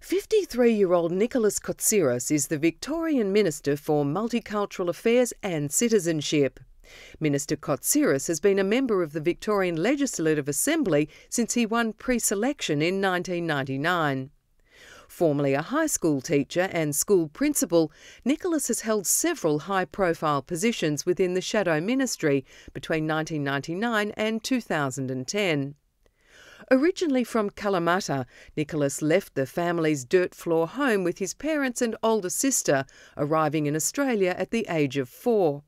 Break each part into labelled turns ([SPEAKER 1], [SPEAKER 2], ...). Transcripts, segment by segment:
[SPEAKER 1] 53-year-old Nicholas Kotsiras is the Victorian Minister for Multicultural Affairs and Citizenship. Minister Kotsiras has been a member of the Victorian Legislative Assembly since he won pre-selection in 1999. Formerly a high school teacher and school principal, Nicholas has held several high-profile positions within the Shadow Ministry between 1999 and 2010. Originally from Kalamata, Nicholas left the family's dirt floor home with his parents and older sister, arriving in Australia at the age of 4.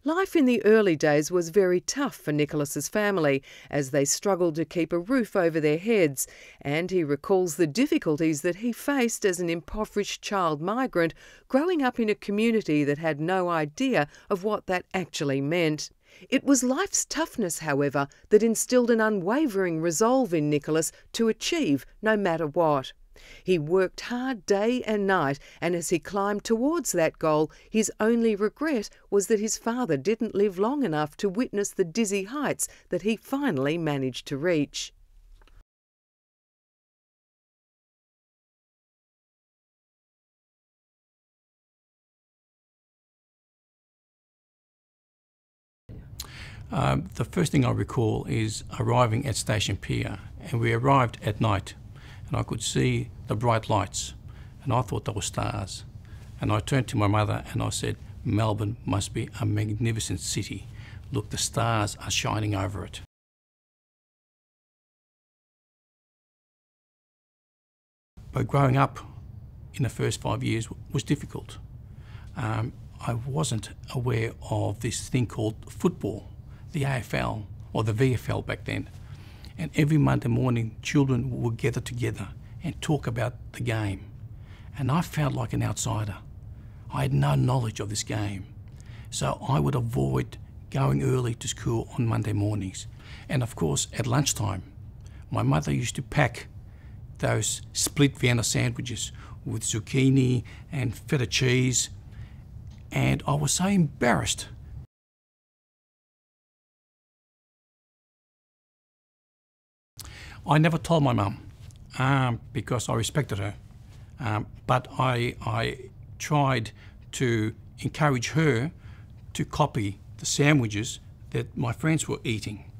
[SPEAKER 1] Life in the early days was very tough for Nicholas's family as they struggled to keep a roof over their heads, and he recalls the difficulties that he faced as an impoverished child migrant growing up in a community that had no idea of what that actually meant. It was life's toughness, however, that instilled an unwavering resolve in Nicholas to achieve no matter what. He worked hard day and night, and as he climbed towards that goal, his only regret was that his father didn't live long enough to witness the dizzy heights that he finally managed to reach.
[SPEAKER 2] The first thing I recall is arriving at Station Pier, and we arrived at night, and I could see the bright lights, and I thought they were stars. And I turned to my mother and I said, "Melbourne must be a magnificent city. Look, the stars are shining over it." But growing up in the first 5 years was difficult. I wasn't aware of this thing called football, the AFL or the VFL back then. And every Monday morning, children would gather together and talk about the game. And I felt like an outsider. I had no knowledge of this game. So I would avoid going early to school on Monday mornings. And of course, at lunchtime, my mother used to pack those split Vienna sandwiches with zucchini and feta cheese. And I was so embarrassed. I never told my mum because I respected her, but I tried to encourage her to copy the sandwiches that my friends were eating.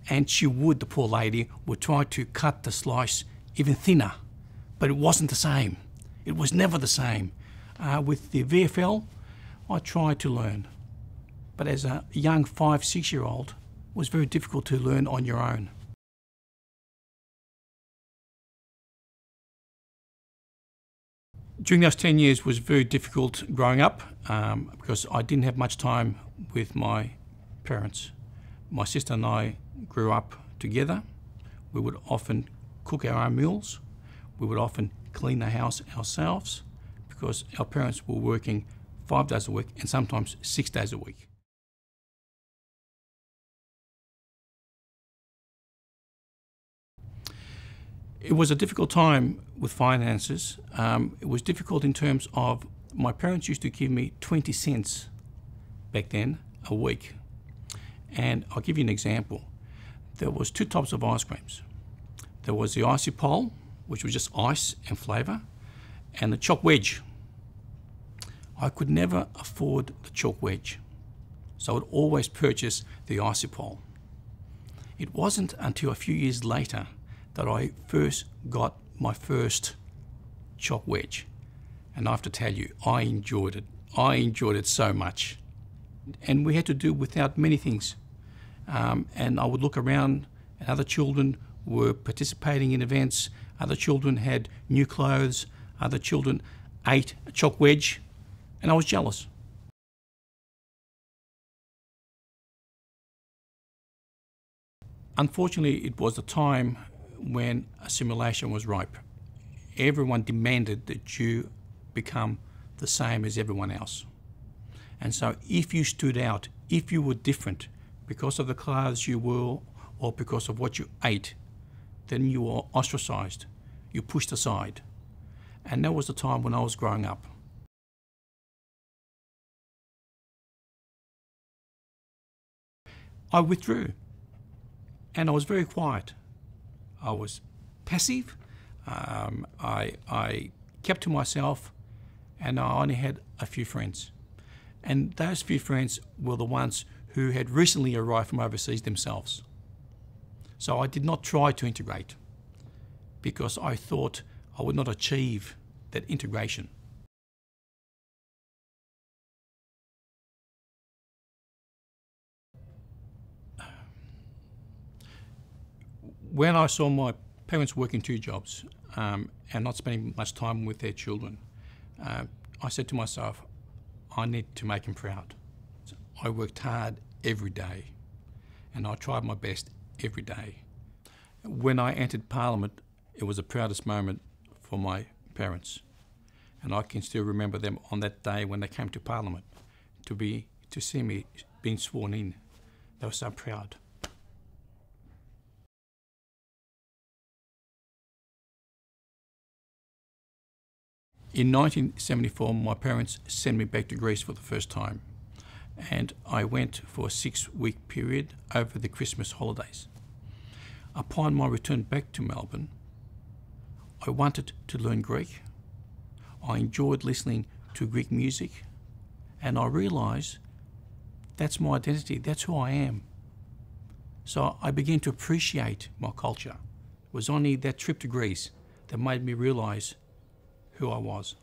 [SPEAKER 2] And she would, the poor lady, would try to cut the slice even thinner, but it wasn't the same. It was never the same. With the VFL, I tried to learn, but as a young 5-6-year-old, it was very difficult to learn on your own. During those 10 years was very difficult growing up because I didn't have much time with my parents. My sister and I grew up together. We would often cook our own meals. We would often clean the house ourselves because our parents were working 5 days a week and sometimes 6 days a week. It was a difficult time with finances. It was difficult in terms of my parents used to give me 20 cents back then a week. And I'll give you an example. There was 2 types of ice creams. There was the icy pole, which was just ice and flavour, and the choc wedge. I could never afford the choc wedge, so I would always purchase the icy pole. It wasn't until a few years later that I first got my first choc wedge. And I have to tell you, I enjoyed it. I enjoyed it so much. And we had to do without many things. And I would look around and other children were participating in events. Other children had new clothes. Other children ate a choc wedge. And I was jealous. Unfortunately, it was a time when assimilation was ripe. Everyone demanded that you become the same as everyone else. And so if you stood out, if you were different because of the clothes you wore or because of what you ate, then you were ostracized, you pushed aside. And that was the time when I was growing up. I withdrew and I was very quiet. I was passive. I kept to myself, and I only had a few friends. And those few friends were the ones who had recently arrived from overseas themselves. So I did not try to integrate because I thought I would not achieve that integration. When I saw my parents working two jobs and not spending much time with their children, I said to myself, I need to make them proud. So I worked hard every day and I tried my best every day. When I entered Parliament, it was the proudest moment for my parents. And I can still remember them on that day when they came to Parliament to see me being sworn in. They were so proud. In 1974, my parents sent me back to Greece for the first time, and I went for a 6-week period over the Christmas holidays. Upon my return back to Melbourne, I wanted to learn Greek. I enjoyed listening to Greek music, and I realised that's my identity, that's who I am. So I began to appreciate my culture. It was only that trip to Greece that made me realise who I was.